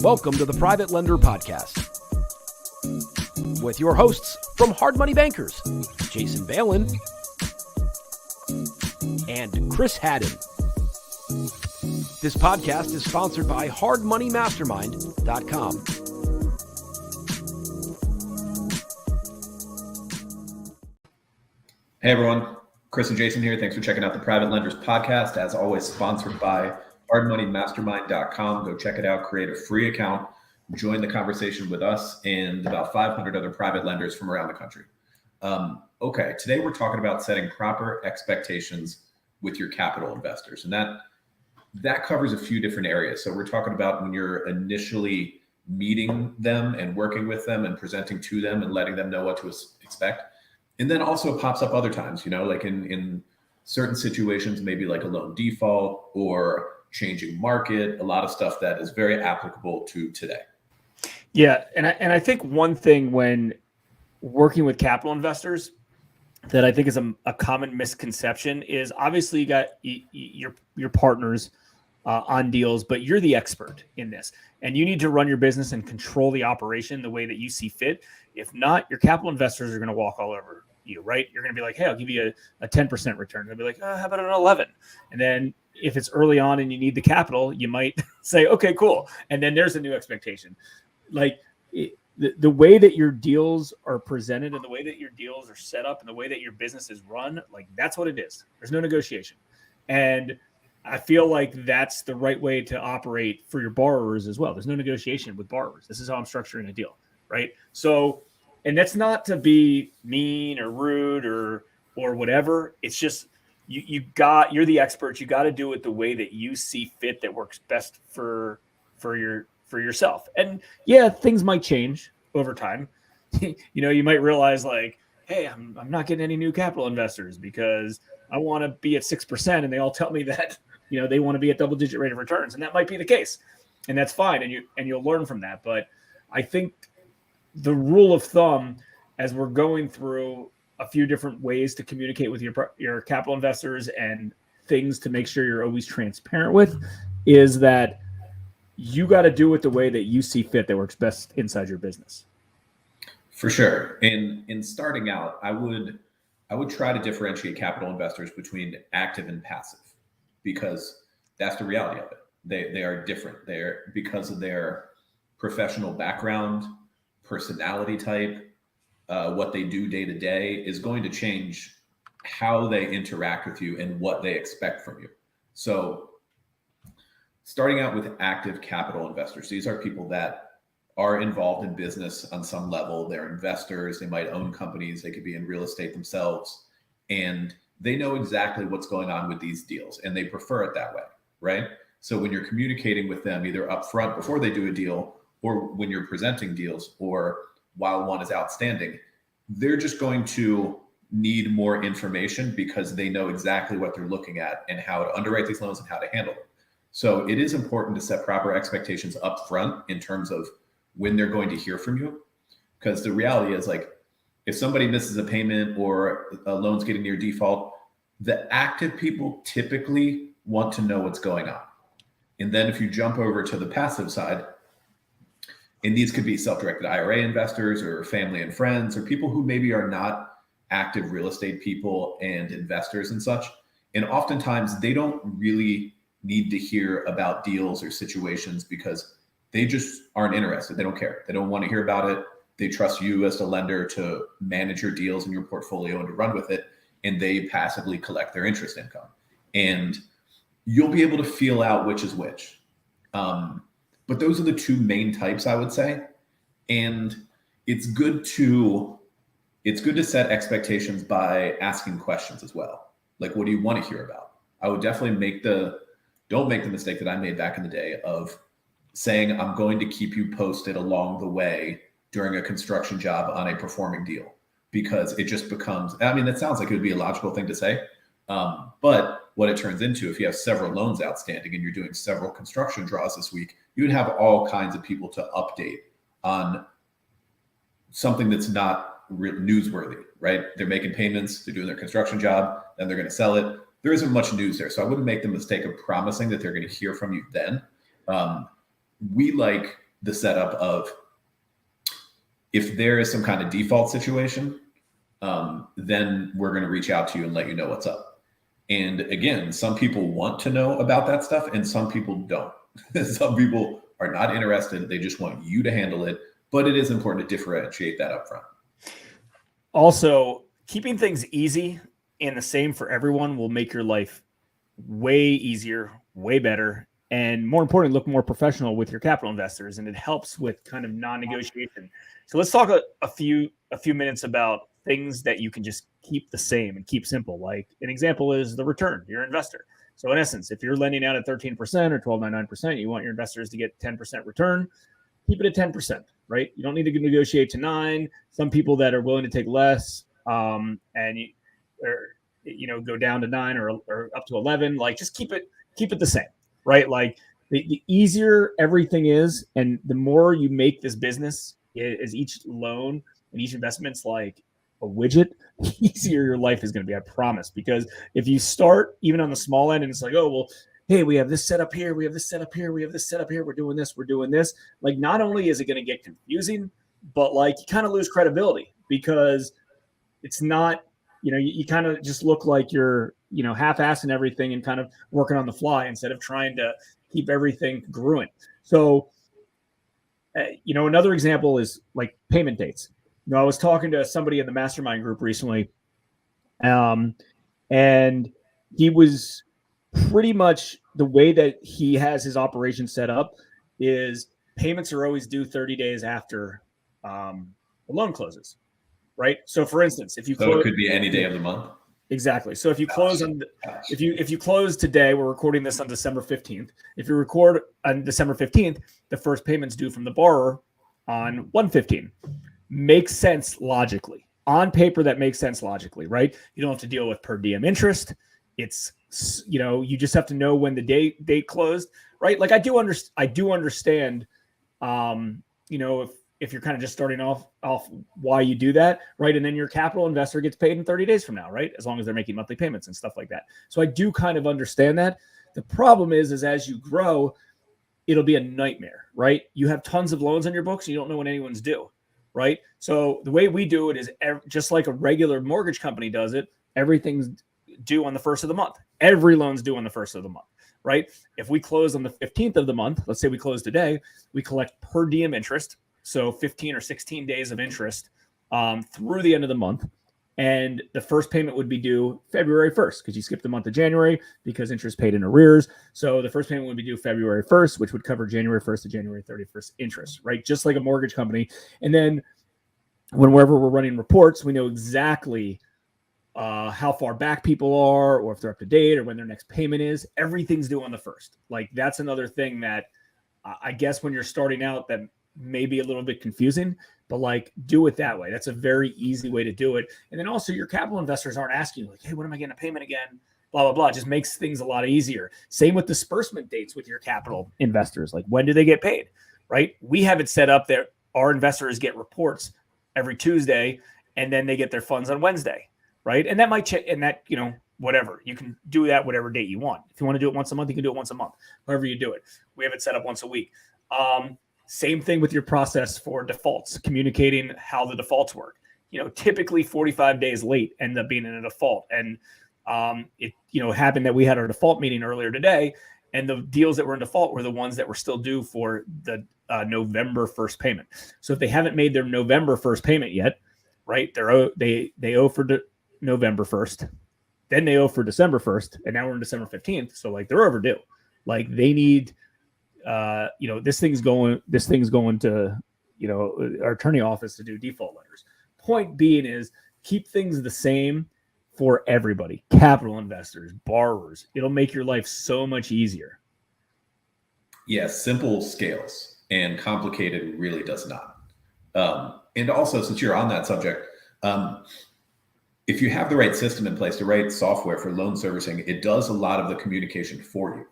Welcome to the Private Lender Podcast with your hosts from Hard Money Bankers, Jason Balin and Chris Haddon. This podcast is sponsored by hardmoneymastermind.com. Hey everyone, Chris and Jason here. Thanks for checking out the Private Lenders Podcast. As always, sponsored by hardmoneymastermind.com. Go check it out, create a free account, join the conversation with us and about 500 other private lenders from around the country. Okay, today we're talking about setting proper expectations with your capital investors. And that covers a few different areas. So we're talking about when you're initially meeting them and working with them and presenting to them and letting them know what to expect. And then also it pops up other times, like in certain situations, maybe like a loan default or changing market, a lot of stuff that is very applicable to today. Yeah. And I think one thing when working with capital investors that I think is a common misconception is obviously you got your partners on deals, but you're the expert in this and you need to run your business and control the operation the way that you see fit. If not, your capital investors are going to walk all over you, right? You're going to be like, hey, I'll give you a 10% return. They'll be like, oh, how about an 11? And then if it's early on and you need the capital, you might say, okay, cool. And then there's a new expectation. Like the way that your deals are presented and the way that your deals are set up and the way that your business is run, like that's what it is. There's no negotiation. And I feel like that's the right way to operate for your borrowers as well. There's no negotiation with borrowers. This is how I'm structuring a deal, right? So, and that's not to be mean or rude or whatever. It's just you're the expert. You got to do it the way that you see fit that works best for yourself. And yeah, things might change over time. You might realize like, hey, I'm not getting any new capital investors because I want to be at 6% and they all tell me that, they want to be at double-digit rate of returns. And that might be the case. And that's fine. And you'll learn from that. But I think the rule of thumb, as we're going through a few different ways to communicate with your capital investors and things to make sure you're always transparent with, is that you got to do it the way that you see fit that works best inside your business. For sure. In starting out, I would try to differentiate capital investors between active and passive, because that's the reality of it. They are different. They're because of their professional background, personality type, what they do day to day is going to change how they interact with you and what they expect from you. So starting out with active capital investors, these are people that are involved in business on some level. They're investors. They might own companies. They could be in real estate themselves. And they know exactly what's going on with these deals and they prefer it that way, right? So when you're communicating with them either upfront before they do a deal or when you're presenting deals or while one is outstanding, they're just going to need more information because they know exactly what they're looking at and how to underwrite these loans and how to handle them. So it is important to set proper expectations up front in terms of when they're going to hear from you. Because the reality is, like, if somebody misses a payment or a loan's getting near default, the active people typically want to know what's going on. And then if you jump over to the passive side, and these could be self-directed IRA investors or family and friends or people who maybe are not active real estate people and investors and such. And oftentimes they don't really need to hear about deals or situations because they just aren't interested. They don't care. They don't want to hear about it. They trust you as the lender to manage your deals in your portfolio and to run with it. And they passively collect their interest income. And you'll be able to feel out which is which. But those are the two main types, I would say. And it's good to set expectations by asking questions as well. Like, what do you want to hear about? I would definitely don't make the mistake that I made back in the day of saying, I'm going to keep you posted along the way during a construction job on a performing deal, because it just becomes, that sounds like it would be a logical thing to say. But what it turns into, if you have several loans outstanding and you're doing several construction draws this week, you would have all kinds of people to update on something that's not newsworthy, right? They're making payments, they're doing their construction job, then they're going to sell it. There isn't much news there. So I wouldn't make the mistake of promising that they're going to hear from you then. We like the setup of, if there is some kind of default situation, then we're going to reach out to you and let you know what's up. And again, some people want to know about that stuff and some people don't. Some people are not interested. They just want you to handle it. But it is important to differentiate that up front. Also, keeping things easy and the same for everyone will make your life way easier, way better, and more importantly, look more professional with your capital investors. And it helps with kind of non-negotiation. So let's talk a few minutes about things that you can just keep the same and keep simple. Like an example is the return, your investor. So in essence, if you're lending out at 13% or 12.99%, you want your investors to get 10% return, keep it at 10%, right? You don't need to negotiate to 9. Some people that are willing to take less and go down to 9 or up to 11, like just keep it the same, right? Like the easier everything is, and the more you make this business as each loan and each investment's like a widget, the easier your life is going to be, I promise. Because if you start even on the small end and it's like, oh, well, hey, we have this set up here, we have this set up here, we have this set up here, we're doing this. Like, not only is it going to get confusing, but like you kind of lose credibility because it's not, you kind of just look like you're, half-assing everything and kind of working on the fly instead of trying to keep everything congruent. So, another example is like payment dates. I was talking to somebody in the mastermind group recently, and he was pretty much, the way that he has his operation set up is payments are always due 30 days after the loan closes, right? So for instance, if you it could be any day of the month. Exactly. So if you close if you close today, we're recording this on December 15th. If you record on December 15th, the first payment's due from the borrower on 1/15. Makes sense logically. On paper, that makes sense logically, right? You don't have to deal with per diem interest. It's, you just have to know when the date closed, right? Like I do understand, if you're kind of just starting off why you do that, right? And then your capital investor gets paid in 30 days from now, right? As long as they're making monthly payments and stuff like that. So I do kind of understand that. The problem is as you grow, it'll be a nightmare, right? You have tons of loans on your books and you don't know when anyone's due, right? So the way we do it is just like a regular mortgage company does it. Everything's due on the first of the month. Every loan's due on the first of the month, right? If we close on the 15th of the month, let's say we close today, we collect per diem interest. So 15 or 16 days of interest through the end of the month. And the first payment would be due February 1st because you skipped the month of January because interest paid in arrears. So the first payment would be due February 1st, which would cover January 1st to January 31st interest, right? Just like a mortgage company. And then whenever we're running reports, we know exactly how far back people are or if they're up to date or when their next payment is. Everything's due on the first. Like that's another thing that I guess when you're starting out that may be a little bit confusing, but like do it that way. That's a very easy way to do it. And then also your capital investors aren't asking you like, hey, when am I getting a payment again? Blah, blah, blah. It just makes things a lot easier. Same with disbursement dates with your capital investors. Like when do they get paid, right? We have it set up that our investors get reports every Tuesday and then they get their funds on Wednesday, right? And that might check and that, whatever. You can do that whatever date you want. If you want to do it once a month, you can do it once a month, however you do it. We have it set up once a week. Same thing with your process for defaults, communicating how the defaults work. Typically 45 days late end up being in a default. And it happened that we had our default meeting earlier today, and the deals that were in default were the ones that were still due for the November 1st payment. So if they haven't made their November 1st payment yet, right, they owe for November 1st, then they owe for December 1st, and now we're in December 15th. So like they're overdue. Like they need. This thing's going to, our attorney office to do default letters. Point being is keep things the same for everybody, capital investors, borrowers. It'll make your life so much easier. Yes, simple scales and complicated really does not. And also, since you're on that subject, if you have the right system in place, the right software for loan servicing, it does a lot of the communication for you.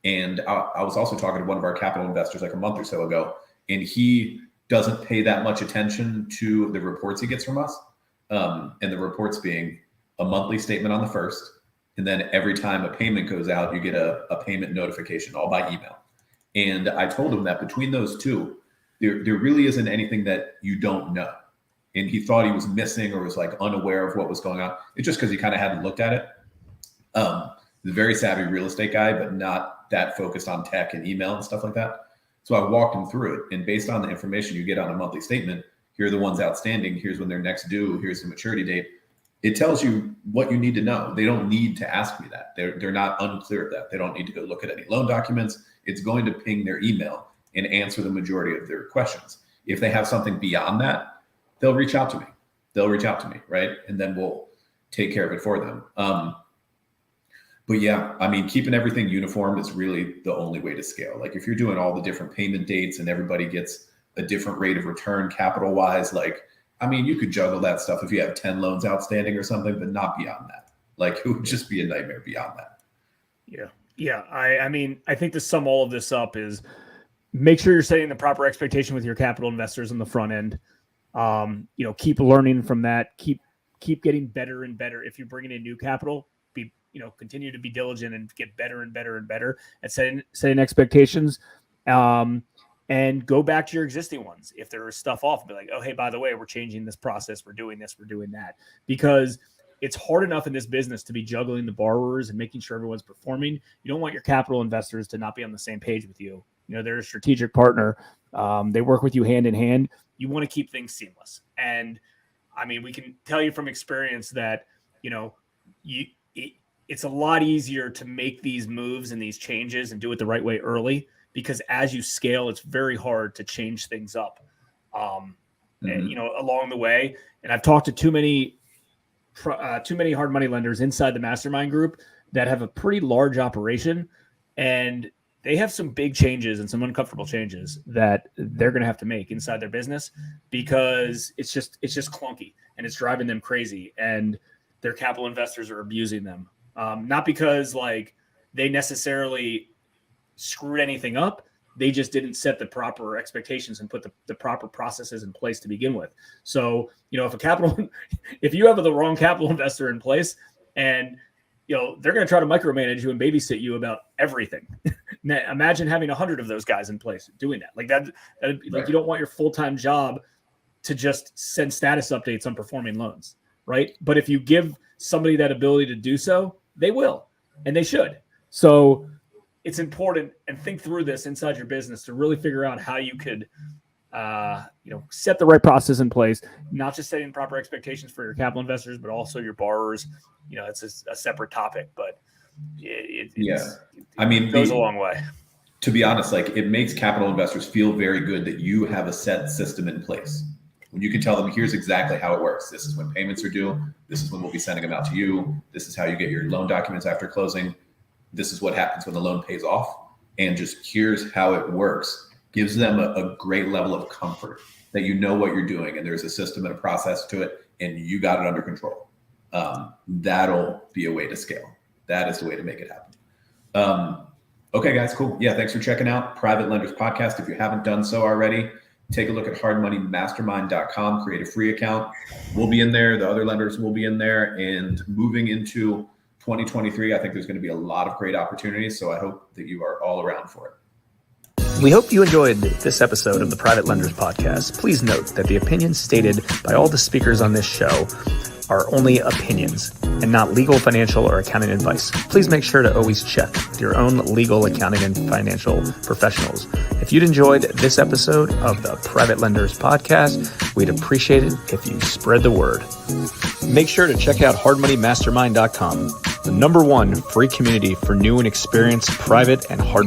And I was also talking to one of our capital investors like a month or so ago, and he doesn't pay that much attention to the reports he gets from us. And the reports being a monthly statement on the first, and then every time a payment goes out, you get a payment notification all by email. And I told him that between those two, there really isn't anything that you don't know. And he thought he was missing or was like unaware of what was going on. It's just because he kind of hadn't looked at it. He's a very savvy real estate guy, but not that focused on tech and email and stuff like that. So I walked him through it. And based on the information you get on a monthly statement, here are the ones outstanding. Here's when they're next due. Here's the maturity date. It tells you what you need to know. They don't need to ask me that. They're not unclear of that. They don't need to go look at any loan documents. It's going to ping their email and answer the majority of their questions. If they have something beyond that, they'll reach out to me. Right? And then we'll take care of it for them. But yeah, I mean, keeping everything uniform is really the only way to scale. Like if you're doing all the different payment dates and everybody gets a different rate of return capital wise, like, I mean, you could juggle that stuff if you have 10 loans outstanding or something, but not beyond that. Like it would just be a nightmare beyond that. Yeah. Yeah. I mean, I think to sum all of this up is make sure you're setting the proper expectation with your capital investors on the front end. Keep learning from that. Keep getting better and better. If you're bringing in new capital, continue to be diligent and get better and better and better at setting expectations. And go back to your existing ones. If there is stuff off, be like, oh, hey, by the way, we're changing this process. We're doing this, we're doing that. Because it's hard enough in this business to be juggling the borrowers and making sure everyone's performing. You don't want your capital investors to not be on the same page with you. They're a strategic partner. They work with you hand in hand. You want to keep things seamless. And I mean, we can tell you from experience that, it's a lot easier to make these moves and these changes and do it the right way early, because as you scale, it's very hard to change things up, and, along the way. And I've talked to too many hard money lenders inside the mastermind group that have a pretty large operation, and they have some big changes and some uncomfortable changes that they're going to have to make inside their business, because it's just clunky and it's driving them crazy, and their capital investors are abusing them. Not because like they necessarily screwed anything up. They just didn't set the proper expectations and put the proper processes in place to begin with. So, if you have the wrong capital investor in place and, they're going to try to micromanage you and babysit you about everything. Now, imagine having 100 of those guys in place doing that. Like that right. Like you don't want your full-time job to just send status updates on performing loans. Right. But if you give somebody that ability to do so, they will, and they should. So it's important, and think through this inside your business to really figure out how you could, set the right process in place, not just setting proper expectations for your capital investors, but also your borrowers. It's a separate topic, but it goes a long way. To be honest, like it makes capital investors feel very good that you have a set system in place. When you can tell them, here's exactly how it works. This is when payments are due. This is when we'll be sending them out to you. This is how you get your loan documents after closing. This is what happens when the loan pays off. And just here's how it works. Gives them a great level of comfort that you know what you're doing and there's a system and a process to it and you got it under control. That'll be a way to scale. That is the way to make it happen. Okay, guys, cool. Yeah, thanks for checking out Private Lenders Podcast. If you haven't done so already, take a look at hardmoneymastermind.com, create a free account. We'll be in there. The other lenders will be in there. And moving into 2023, I think there's going to be a lot of great opportunities. So I hope that you are all around for it. We hope you enjoyed this episode of the Private Lenders Podcast. Please note that the opinions stated by all the speakers on this show are only opinions and not legal, financial, or accounting advice. Please make sure to always check with your own legal, accounting, and financial professionals. If you'd enjoyed this episode of the Private Lenders Podcast, we'd appreciate it if you spread the word. Make sure to check out hardmoneymastermind.com, the #1 free community for new and experienced private and hard